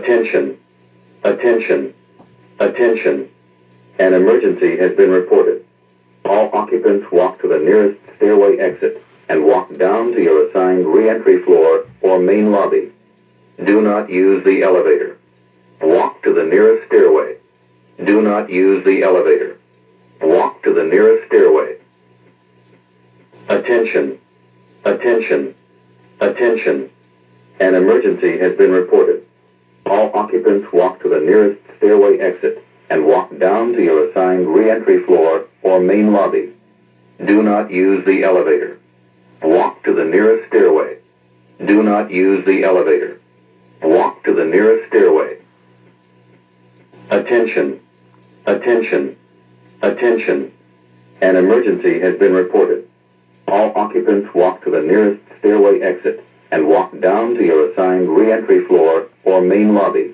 Attention, attention, attention. An emergency has been reported. All occupants walk to the nearest stairway exit and walk down to your assigned re-entry floor or main lobby. Do not use the elevator. Walk to the nearest stairway. Do not use the elevator. Walk to the nearest stairway. Attention, attention, attention. An emergency has been reported. All occupants walk to the nearest stairway exit and walk down to your assigned re-entry floor or main lobby. Do not use the elevator. Walk to the nearest stairway. Do not use the elevator. Walk to the nearest stairway. Attention, attention, attention. An emergency has been reported. All occupants walk to the nearest stairway exit and walk down to your assigned re-entry floor or main lobby.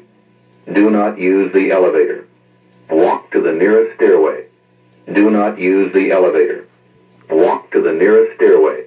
Do not use the elevator. Walk to the nearest stairway. Do not use the elevator. Walk to the nearest stairway.